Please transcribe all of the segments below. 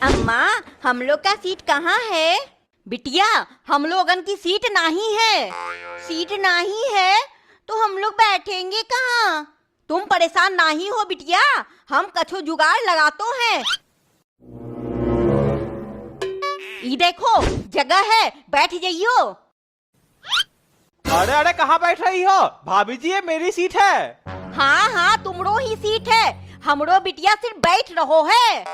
अम्मा, हम लोग का सीट कहाँ है? बिटिया, हम लोगन की सीट नहीं है। सीट नहीं है तो हम लोग बैठेंगे कहाँ? तुम परेशान नहीं हो बिटिया, हम कछु जुगाड़ लगाते हैं। ये देखो जगह है, बैठ जाइयो। अरे अरे कहाँ बैठ रही हो भाभी जी? ये मेरी सीट है। हाँ हाँ, तुमरो ही सीट है, हमरो बिटिया सिर्फ बैठ रहो है।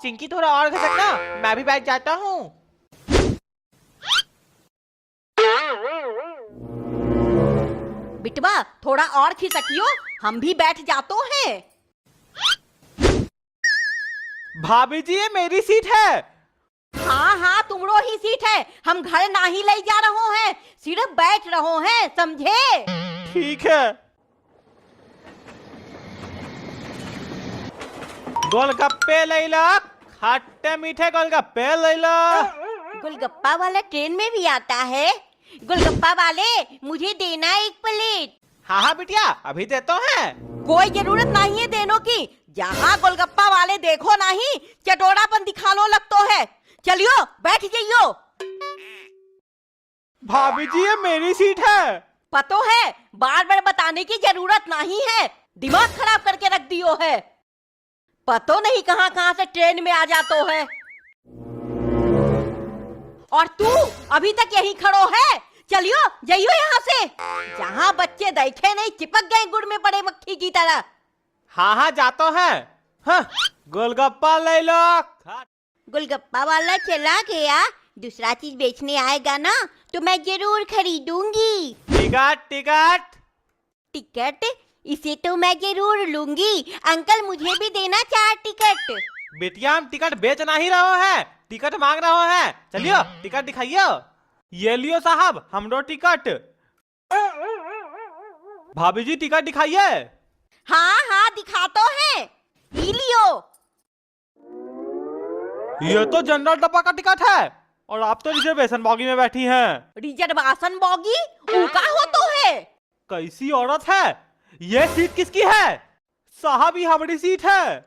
चिंकी थोड़ा और खिसकना, मैं भी बैठ जाता हूँ। बिटवा थोड़ा और खिसकियो, हम भी बैठ जाते हैं। भाभी जी ये मेरी सीट है। हाँ हाँ, तुमरो ही सीट है, हम घर नहीं ले जा रहो हैं, सिर्फ बैठ रहो हैं, समझे? ठीक है। गोलगप्पे ले लो, खट्टे मीठे गोलगप्पे ले लो। गोलगप्पा वाला ट्रेन में भी आता है? गोलगप्पा वाले, मुझे देना एक प्लेट। हाँ हाँ बिटिया, अभी देते हैं। कोई जरूरत नहीं है देने की, जहाँ गोलगप्पा वाले देखो नहीं चटोरापन दिखानो लगतो है। चलियो बैठ जाइयो। भाभी जी ये मेरी सीट है। पतो है, बार बार बताने की जरूरत नहीं है, दिमाग खराब करके रख दियो है। पतो नहीं कहाँ कहाँ से ट्रेन में आ जातो है। और तू अभी तक यहीं खड़ो है? चलियो जाइयो यहाँ से, जहाँ बच्चे देखे नहीं चिपक गए गुड़ में पड़े मक्खी की तरह। हाँ हाँ जातो है। हाँ, गोलगप्पा ले लो। गोलगप्पा वाला चला गया, दूसरा चीज बेचने आएगा ना तो मैं जरूर खरीदूंगी। Ticket ticket. टिकट? इसे तो मैं जरूर लूंगी। अंकल मुझे भी देना 4 टिकट। बिटिया हम टिकट बेच नहीं रहे हैं, टिकट मांग रहे हैं। चलियो टिकट दिखाइयो। ये लियो साहब हमरो टिकट। भाभी जी टिकट दिखाइए। हाँ हाँ दिखा तो है, ही लियो। ये तो जनरल डब्बा का टिकट है और आप तो रिजर्वेशन बॉगी में बैठी हैं। रिजर्वेशन बॉगी ऊका हो तो है। कैसी औरत है ये? सीट किसकी है? साहब ये हमारी सीट है।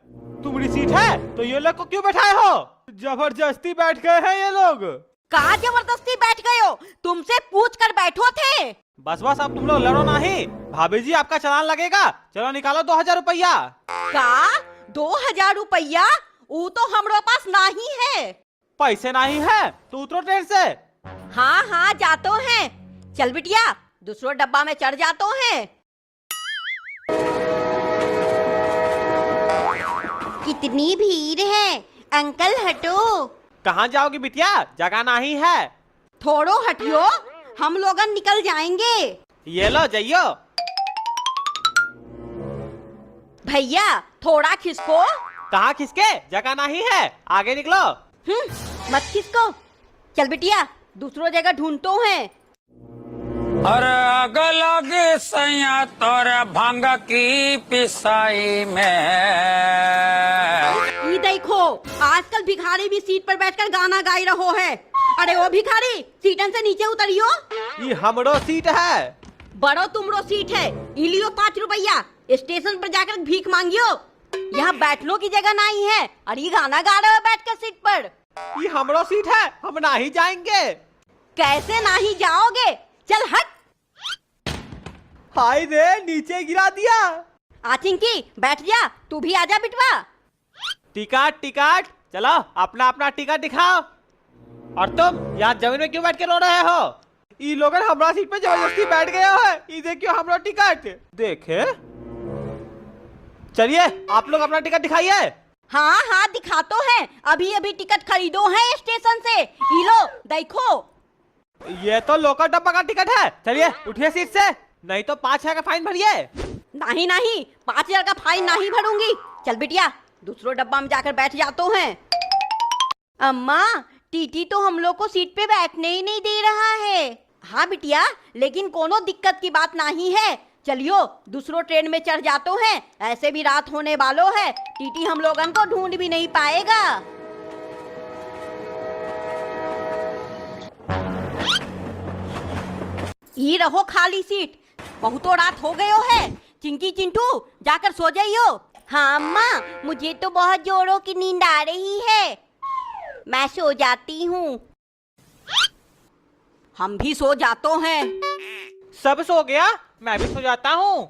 तुम्हारी सीट है तो ये लोग को क्यों बैठाए हो? जबरदस्ती बैठ गए हैं ये लोग। कहाँ जबरदस्ती बैठ गए हो? तुमसे पूछ कर बैठो थे। बस बस अब तुम लोग लड़ो नहीं। भाभी जी आपका चालान लगेगा, चलो निकालो 2000 रुपया। का 2000 रुपया? वो तो हमारे पास नहीं है। पैसे नहीं है तो उतरो ट्रेन से। हाँ हाँ जातो हैं। चल बिटिया दूसरो डब्बा में चढ़ जातो हैं। कितनी भीड़ है, अंकल हटो। कहाँ जाओगी बिटिया? जगह नहीं है। थोड़ो हटियो, हम लोगन निकल जाएंगे। ये लो जाइयो। भैया थोड़ा खिसको। कहाँ खिसके? जगह नहीं है, आगे निकलो। मत खिसको। चल बिटिया दूसरो जगह ढूंढतो हैं। अरे आगे लगे सैया तोरे भांग की पिसाई में। ये देखो आजकल भिखारी भी सीट पर बैठकर गाना गाई रहो है। अरे ओ भिखारी, सीटन से नीचे उतरियो। ये हमरो सीट है। बड़ो तुमरो सीट है, इलियो 5 रुपया, स्टेशन पर जाकर भीख मांगियो। यहाँ बैठने की जगह नहीं है और ये गाना गा रहे हो बैठकर सीट पर। ये हमरो सीट है, हम नहीं जाएंगे। कैसे नहीं जाओगे? चल हट। हाय रे नीचे गिरा दिया। आचिंकी बैठ जा, तू भी आजा बिटवा। टिकट टिकट, चलो अपना अपना टिकट दिखाओ। और तुम यहाँ जमीन में क्यों बैठ के रो रहे हो? ये लोग हमारा सीट पे जबरदस्ती बैठ गए हो। ये देखियो हमारा टिकट देखे। चलिए आप लोग अपना टिकट दिखाइए। हाँ हाँ दिखा तो है, अभी अभी टिकट खरीदो है स्टेशन से। ये लो देखो। ये तो लोकल डब्बा का टिकट है। चलिए उठिए सीट से, नहीं तो 5000 का फाइन भरिए। नहीं नहीं, 5000 का फाइन नहीं भरूंगी। चल बिटिया दूसरो डब्बा में जाकर बैठ जातो हैं। अम्मा, टीटी तो हम लोग को सीट पे बैठने ही नहीं दे रहा है। हाँ बिटिया, लेकिन कोनो दिक्कत की बात नहीं है। चलियो दूसरो ट्रेन में चढ़ जातो हैं, ऐसे भी रात होने वालो है, टीटी हम लोगन को ढूंढ भी नहीं पाएगा। ये रहो खाली सीट, बहुतो रात हो गयो है। चिंकी चिंटू जाकर सो जाइयो। हाँ अम्मा, मुझे तो बहुत जोरों की नींद आ रही है, मैं सो जाती हूँ। हम भी सो जाते हैं। सब सो गया, मैं भी सो जाता हूँ।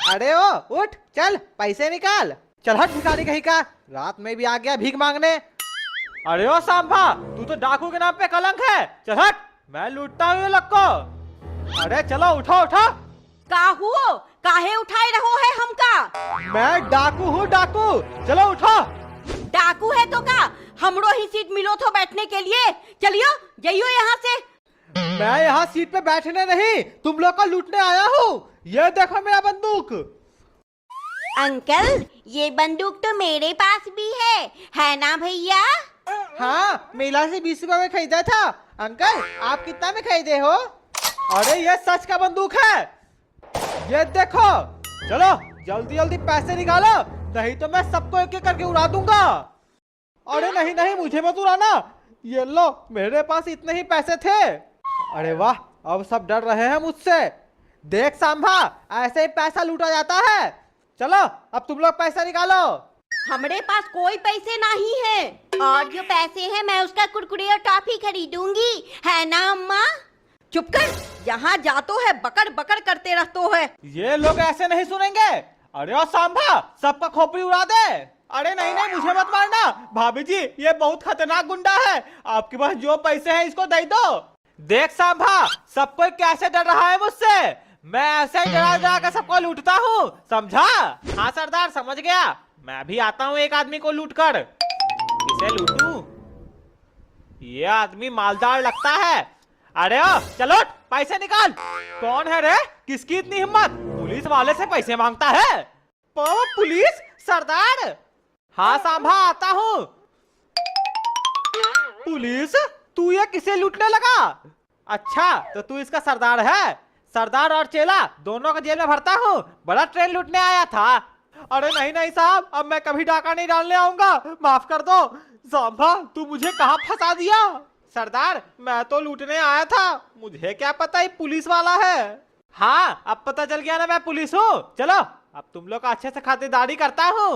अरे ओ उठ, चल पैसे निकाल। चल हट भिखारी कहीं का, रात में भी आ गया भीख मांगने। अरे ओ सांभा, तू तो डाकू के नाम पे कलंक है। चल हट, मैं लूटता हूँ ये लोग को। अरे चलो उठो उठो। काहू काहे उठाए रहो है हमका? मैं डाकू हूँ डाकू, चलो उठो। डाकू है तो का हमरो ही सीट मिलो तो बैठने के लिए। चलियो जाइयो यहाँ से। मैं यहाँ सीट पे बैठने नहीं, तुम लोग को लूटने आया हूँ। ये देखो मेरा बंदूक। अंकल, ये बंदूक तो मेरे पास भी है ना भैया? हाँ, मेला से 20 रुपए में खरीदा था। अंकल आप कितना में खरीदे हो? अरे ये सच का बंदूक है, ये देखो। चलो जल्दी जल्दी पैसे निकालो, नहीं तो मैं सबको एक एक करके उड़ा दूंगा। अरे नहीं नहीं, मुझे मत उड़ाना। ये लो, मेरे पास इतने ही पैसे थे। अरे वाह, अब सब डर रहे हैं मुझसे। देख सांभा, ऐसे ही पैसा लूटा जाता है। चलो अब तुम लोग पैसा निकालो। हमारे पास कोई पैसे नहीं है, और जो पैसे हैं मैं उसका कुरकुरे और टॉफी खरीदूंगी, है ना अम्मा? चुप कर, जहाँ जातो है बकर बकर करते रहतो है। ये लोग ऐसे नहीं सुनेंगे। अरे ओ सांभा, सबका खोपड़ी उड़ा दे। अरे नहीं नहीं, मुझे मत मारना। भाभी जी, ये बहुत खतरनाक गुंडा है, आपके पास जो पैसे हैं इसको दे दो। देख सांभा, सब कोई कैसे डर रहा है मुझसे। मैं ऐसे ही डरा डरा कर सबको लूटता हूँ, समझा? हाँ सरदार, समझ गया। मैं भी आता हूँ एक आदमी को लूट कर। इसे लूटूं? ये आदमी मालदार लगता है। अरे ओ चलो, पैसे निकाल। कौन है रे, किसकी इतनी हिम्मत, पुलिस वाले से पैसे मांगता है? पुलिस सरदार? हाँ सांभा, आता हूँ। पुलिस, तू ये किसे लूटने लगा? अच्छा, तो तू इसका सरदार है। सरदार और चेला दोनों को जेल में भरता हूँ, बड़ा ट्रेन लूटने आया था। अरे नहीं नहीं साहब, अब मैं कभी डाका नहीं डालने आऊंगा, माफ कर दो। सांभा, तू मुझे कहाँ फंसा दिया? सरदार, मैं तो लूटने आया था, मुझे क्या पता ये पुलिस वाला है। हाँ, अब पता चल गया ना मैं पुलिस हूँ। चलो अब तुम लोग का अच्छे से खातिरदारी करता हूँ।